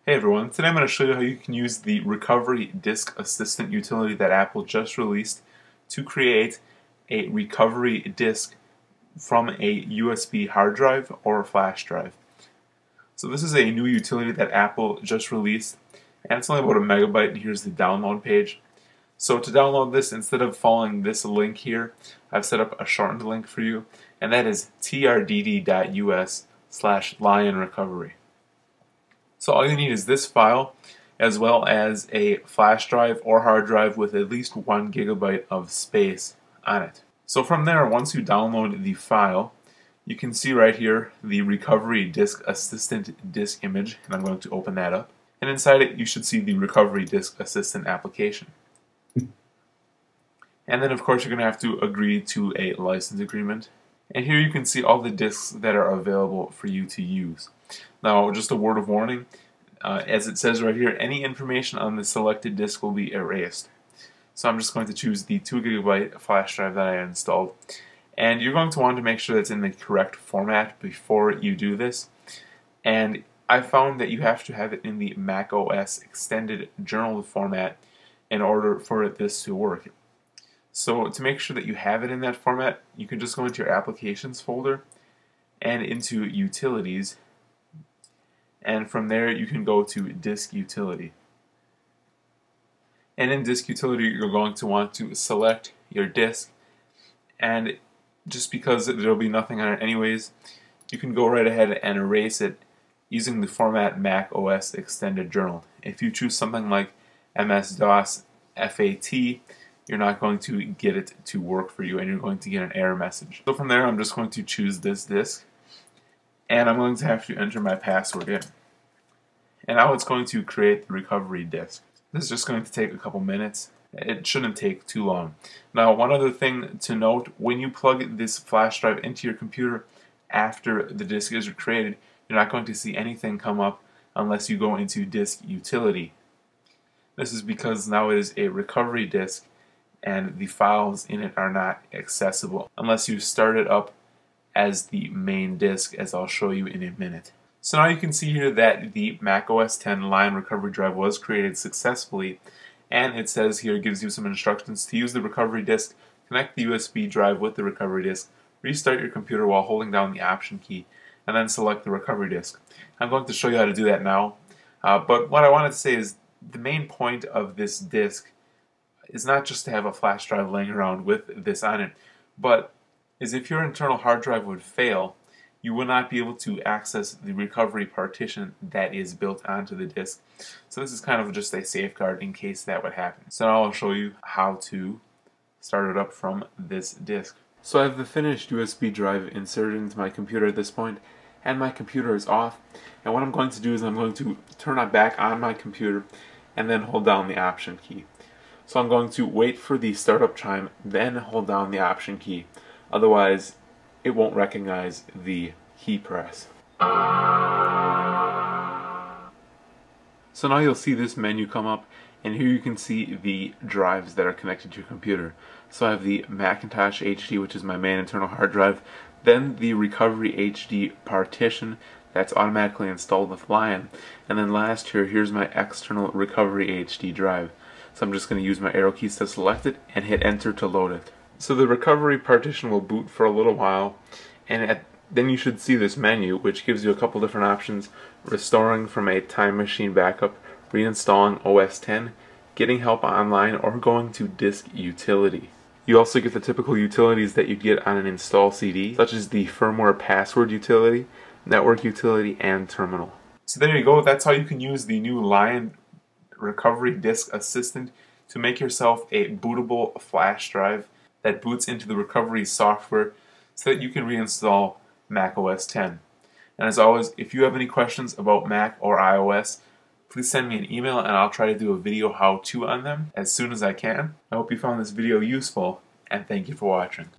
Hey everyone, today I'm going to show you how you can use the Recovery Disk Assistant utility that Apple just released to create a recovery disk from a USB hard drive or a flash drive. So this is a new utility that Apple just released, and it's only about a megabyte, and here's the download page. So to download this, instead of following this link here, I've set up a shortened link for you, and that is trdd.us/lionrecovery. So all you need is this file, as well as a flash drive or hard drive with at least 1 gigabyte of space on it. So from there, once you download the file, you can see right here the Recovery Disk Assistant disk image, and I'm going to open that up. And inside it, you should see the Recovery Disk Assistant application. And then, of course, you're going to have to agree to a license agreement. And here you can see all the disks that are available for you to use. Now, just a word of warning, as it says right here, any information on the selected disk will be erased. So I'm just going to choose the 2 gigabyte flash drive that I installed. And you're going to want to make sure that's in the correct format before you do this. And I found that you have to have it in the macOS Extended Journal format in order for this to work. So to make sure that you have it in that format, you can just go into your Applications folder and into Utilities, and from there you can go to Disk Utility. And in Disk Utility, you're going to want to select your disk, and just because there'll be nothing on it anyways, you can go right ahead and erase it using the format macOS Extended Journal. If you choose something like MS-DOS FAT, you're not going to get it to work for you, and you're going to get an error message. So from there, I'm just going to choose this disk, and I'm going to have to enter my password in. And now it's going to create the recovery disk. This is just going to take a couple minutes. It shouldn't take too long. Now, one other thing to note, when you plug this flash drive into your computer after the disk is created, you're not going to see anything come up unless you go into Disk Utility. This is because now it is a recovery disk, and the files in it are not accessible unless you start it up as the main disk, as I'll show you in a minute. So now you can see here that the macOS 10 Lion recovery drive was created successfully, and it says here, it gives you some instructions to use the recovery disk, connect the USB drive with the recovery disk, restart your computer while holding down the Option key, and then select the recovery disk. I'm going to show you how to do that now, but what I wanted to say is the main point of this disk is not just to have a flash drive laying around with this on it, but is if your internal hard drive would fail, you will not be able to access the recovery partition that is built onto the disk. So this is kind of just a safeguard in case that would happen. So now I'll show you how to start it up from this disk. So I have the finished USB drive inserted into my computer at this point, and my computer is off. And what I'm going to do is I'm going to turn it back on my computer and then hold down the Option key. So I'm going to wait for the startup chime, then hold down the Option key. Otherwise, it won't recognize the key press. So now you'll see this menu come up, and here you can see the drives that are connected to your computer. So I have the Macintosh HD, which is my main internal hard drive, then the Recovery HD partition that's automatically installed with Lion, and then last here's my external Recovery HD drive. So I'm just going to use my arrow keys to select it and hit enter to load it. So the recovery partition will boot for a little while, and then you should see this menu, which gives you a couple different options: restoring from a time machine backup, reinstalling OS 10, getting help online, or going to Disk Utility. You also get the typical utilities that you get on an install CD, such as the firmware password utility, network utility, and terminal. So there you go, that's how you can use the new Lion Recovery Disk Assistant to make yourself a bootable flash drive that boots into the recovery software so that you can reinstall macOS 10. And as always, if you have any questions about Mac or iOS, please send me an email and I'll try to do a video how-to on them as soon as I can. I hope you found this video useful, and thank you for watching.